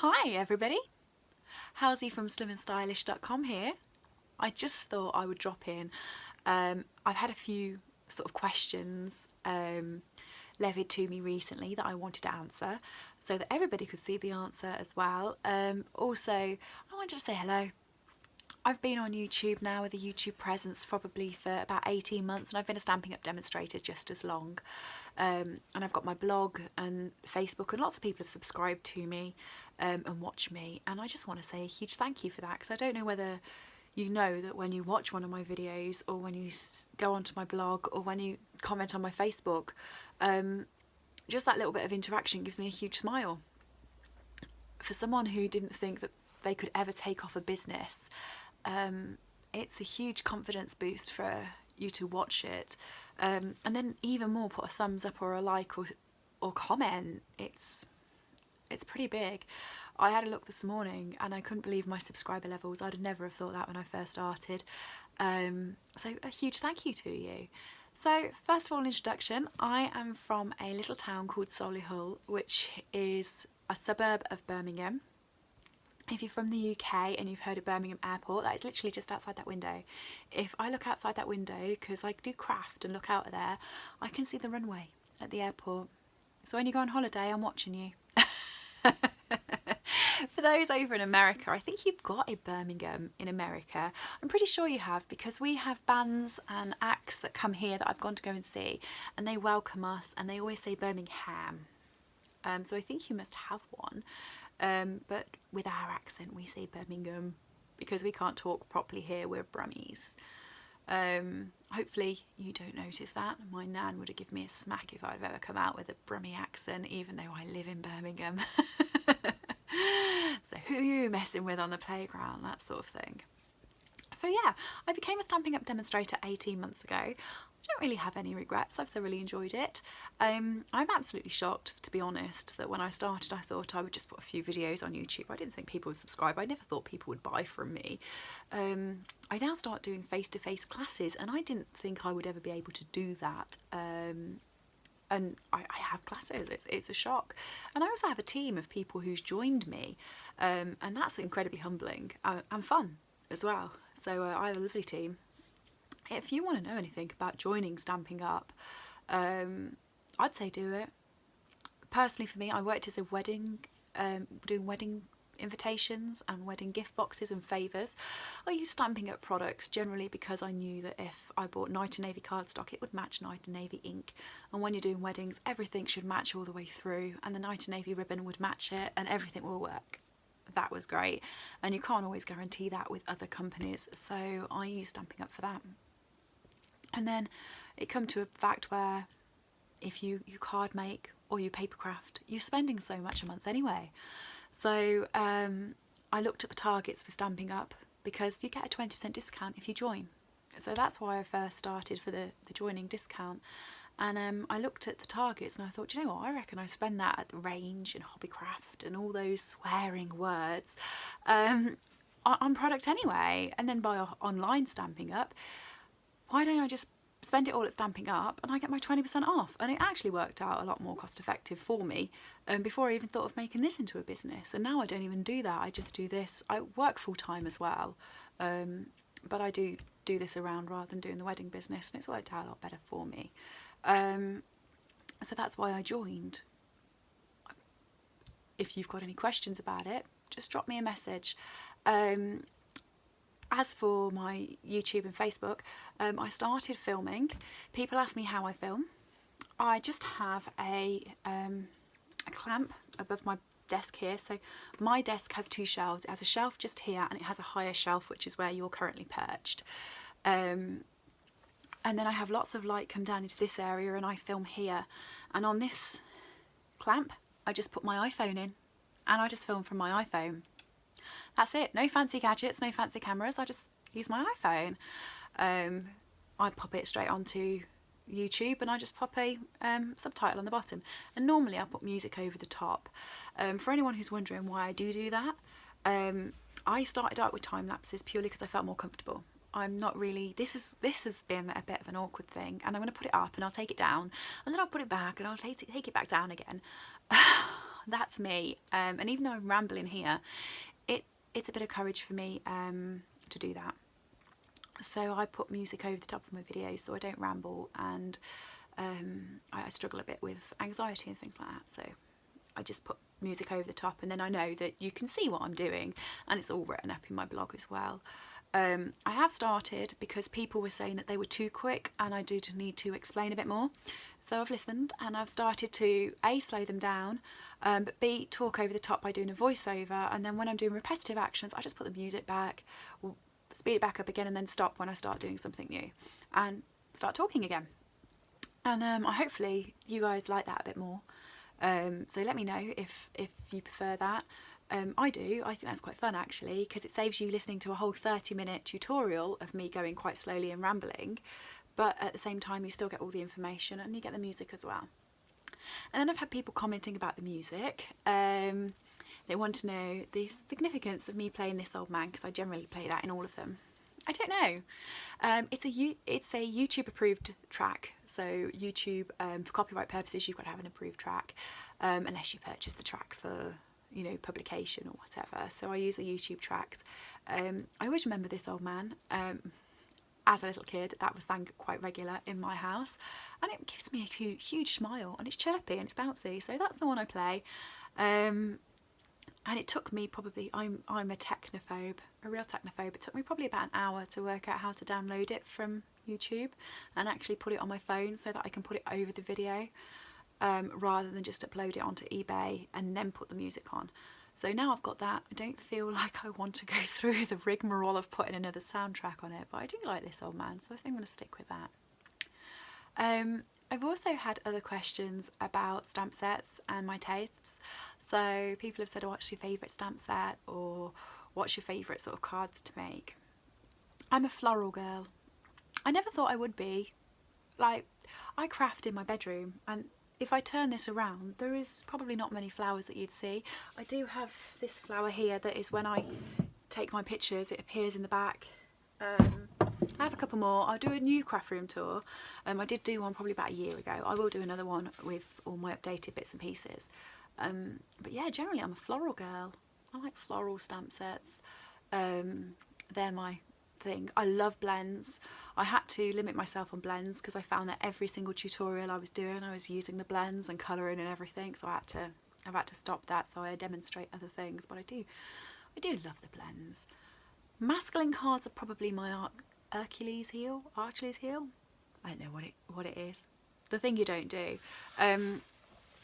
Hi everybody, Howsy from SlimmandStylish.com here. I just thought I would drop in. I've had a few sort of questions levied to me recently that I wanted to answer so that everybody could see the answer as well. Also, I wanted to say hello. I've been on YouTube now with a YouTube presence probably for about 18 months, and I've been a Stampin' Up demonstrator just as long. And I've got my blog and Facebook, and lots of people have subscribed to me and watch me, and I just want to say a huge thank you for that, because I don't know whether you know that when you watch one of my videos, or when you go onto my blog, or when you comment on my Facebook, just that little bit of interaction gives me a huge smile. For someone who didn't think that they could ever take off a business, it's a huge confidence boost for you to watch it, and then even more put a thumbs up or a like or comment. It's pretty big. I had a look this morning and I couldn't believe my subscriber levels. I'd never have thought that when I first started. So a huge thank you to you. So first of all, introduction. I am from a little town called Solihull, which is a suburb of Birmingham. If you're from the UK and you've heard of Birmingham Airport, that is literally just outside that window. If I look outside that window, because I do craft and look out of there, I can see the runway at the airport. So when you go on holiday, I'm watching you. For those over in America, I think you've got a Birmingham in America. I'm pretty sure you have, because we have bands and acts that come here that I've gone to go and see, and they welcome us and they always say Birmingham. So I think you must have one. But with our accent we say Birmingham, because we can't talk properly here, we're Brummies. Hopefully you don't notice that. My nan would have given me a smack if I'd ever come out with a Brummie accent, even though I live in Birmingham. So who are you messing with on the playground, that sort of thing. So yeah, I became a Stampin' Up demonstrator 18 months ago. I don't really have any regrets. I've thoroughly enjoyed it. I'm absolutely shocked, to be honest, that when I started I thought I would just put a few videos on YouTube. I didn't think people would subscribe. I never thought people would buy from me. I now start doing face-to-face classes, and I didn't think I would ever be able to do that. And I have classes. It's a shock. And I also have a team of people who's joined me, and that's incredibly humbling and fun as well. So I have a lovely team. If you want to know anything about joining Stampin' Up, I'd say do it. Personally, for me, I worked as a wedding, doing wedding invitations and wedding gift boxes and favours. I used Stampin' Up products generally because I knew that if I bought Night and Navy cardstock, it would match Night and Navy ink. And when you're doing weddings, everything should match all the way through, and the Night and Navy ribbon would match it, and everything will work. That was great, and you can't always guarantee that with other companies, so I use Stampin' Up for that. And then it come to a fact where if you card make or you paper craft, you're spending so much a month anyway. So I looked at the targets for Stampin' Up, because you get a 20% discount if you join. So that's why I first started for the joining discount. And I looked at the targets and I thought, you know what, I reckon I spend that at the range and hobbycraft and all those swearing words on product anyway. And then by online Stampin' Up, why don't I just spend it all at Stampin' Up and I get my 20% off? And it actually worked out a lot more cost effective for me before I even thought of making this into a business. And now I don't even do that. I just do this. I work full time as well, but I do this around rather than doing the wedding business, and it's worked out a lot better for me. So that's why I joined. If you've got any questions about it, just drop me a message. As for my YouTube and Facebook, I started filming. People ask me how I film. I just have a clamp above my desk here. So my desk has two shelves. It has a shelf just here, and it has a higher shelf, which is where you're currently perched. And then I have lots of light come down into this area, and I film here. And on this clamp, I just put my iPhone in, and I just film from my iPhone. That's it. No fancy gadgets, no fancy cameras. I just use my iPhone. I pop it straight onto YouTube, and I just pop a subtitle on the bottom. And normally I put music over the top. For anyone who's wondering why I do that, I started out with time lapses purely because I felt more comfortable. I'm not really, this has been a bit of an awkward thing, and I'm going to put it up and I'll take it down, and then I'll put it back and I'll take it back down again. that's me. And even though I'm rambling here, it's a bit of courage for me to do that. So I put music over the top of my videos so I don't ramble, and I struggle a bit with anxiety and things like that. So I just put music over the top, and then I know that you can see what I'm doing, and it's all written up in my blog as well. I have started, because people were saying that they were too quick and I did need to explain a bit more. So I've listened and I've started to A, slow them down, but B, talk over the top by doing a voiceover, and then when I'm doing repetitive actions I just put the music back, speed it back up again, and then stop when I start doing something new and start talking again. And hopefully you guys like that a bit more. So let me know if you prefer that. I do. I think that's quite fun actually, because it saves you listening to a whole 30-minute tutorial of me going quite slowly and rambling, but at the same time you still get all the information and you get the music as well. And then I've had people commenting about the music. They want to know the significance of me playing This Old Man, because I generally play that in all of them. I don't know. It's a YouTube approved track, so YouTube, for copyright purposes you've got to have an approved track, unless you purchase the track for, you know, publication or whatever. So I use the YouTube tracks. I always remember This Old Man. As a little kid, that was sang quite regular in my house, and it gives me a huge smile, and it's chirpy and it's bouncy, so that's the one I play. And it took me probably, I'm a technophobe, a real technophobe. It took me probably about an hour to work out how to download it from YouTube and actually put it on my phone so that I can put it over the video, rather than just upload it onto eBay and then put the music on. So now I've got that, I don't feel like I want to go through the rigmarole of putting another soundtrack on it, but I do like This Old Man, so I think I'm going to stick with that. I've also had other questions about stamp sets and my tastes. So people have said, oh, what's your favourite stamp set, or what's your favourite sort of cards to make? I'm a floral girl. I never thought I would be. Like, I craft in my bedroom, and if I turn this around, there is probably not many flowers that you'd see. I do have this flower here that is, when I take my pictures, it appears in the back. I have a couple more. I'll do a new craft room tour. I did do one probably about a year ago. I will do another one with all my updated bits and pieces. But yeah, generally I'm a floral girl. I like floral stamp sets. They're my thing. I love blends. I had to limit myself on blends because I found that every single tutorial I was doing, I was using the blends and colouring and everything. So I've had to stop that. So I demonstrate other things. But I do love the blends. Masculine cards are probably my Achilles heel. I don't know what it is. The thing you don't do.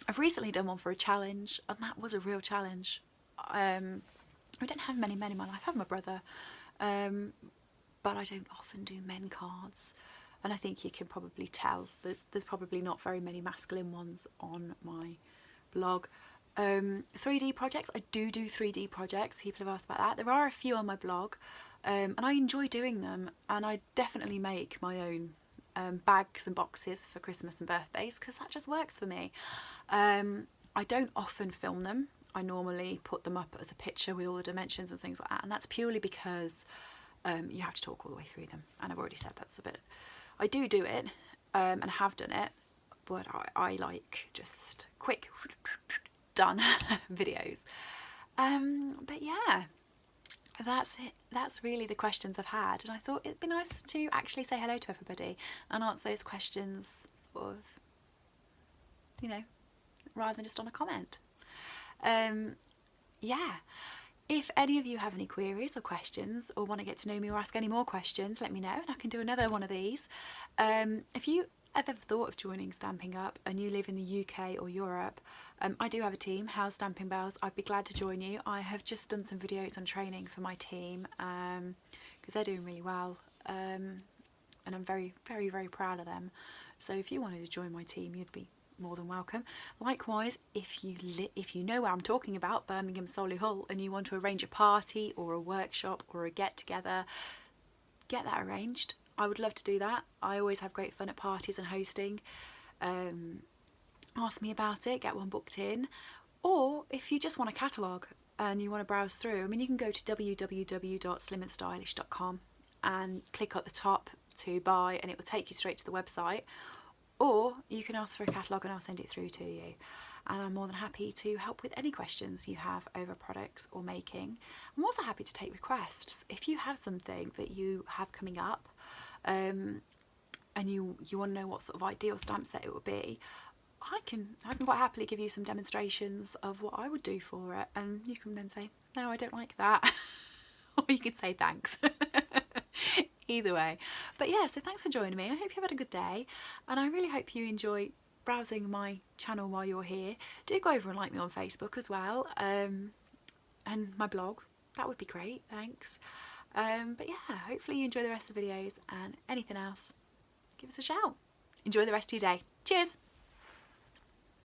I've recently done one for a challenge, and that was a real challenge. I don't have many men in my life. I have my brother, but I don't often do men cards, and I think you can probably tell that there's probably not very many masculine ones on my blog. 3D projects, I do 3D projects. People have asked about that. There are a few on my blog, and I enjoy doing them, and I definitely make my own bags and boxes for Christmas and birthdays, because that just works for me. I don't often film them. I normally put them up as a picture with all the dimensions and things like that, and that's purely because you have to talk all the way through them, and I've already said that's a bit. I do it, and have done it, but I like just quick done videos. But yeah, that's it. That's really the questions I've had, and I thought it'd be nice to actually say hello to everybody and answer those questions sort of, you know, rather than just on a comment. Yeah, if any of you have any queries or questions, or want to get to know me or ask any more questions, let me know and I can do another one of these. If you ever thought of joining Stampin' Up and you live in the UK or Europe, I do have a team, How's Stampin' Bells. I'd be glad to join you. I have just done some videos on training for my team, because they're doing really well, and I'm very proud of them. So if you wanted to join my team, you'd be more than welcome. Likewise, if you know where I'm talking about, Birmingham, Solihull, and you want to arrange a party or a workshop or a get together, get that arranged. I would love to do that. I always have great fun at parties and hosting. Ask me about it, get one booked in. Or if you just want a catalogue and you want to browse through, I mean, you can go to www.SlimmandStylish.com and click at the top to buy, and it will take you straight to the website. Or you can ask for a catalogue and I'll send it through to you. and I'm more than happy to help with any questions you have over products or making. I'm also happy to take requests. If you have something that you have coming up and you want to know what sort of ideal stamp set it would be, I can quite happily give you some demonstrations of what I would do for it, and you can then say, no, I don't like that. Or you could say thanks. Either way. But yeah, so thanks for joining me. I hope you've had a good day, and I really hope you enjoy browsing my channel while you're here. Do go over and like me on Facebook as well, and my blog. That would be great, thanks. But yeah, hopefully you enjoy the rest of the videos, and anything else, give us a shout. Enjoy the rest of your day. Cheers!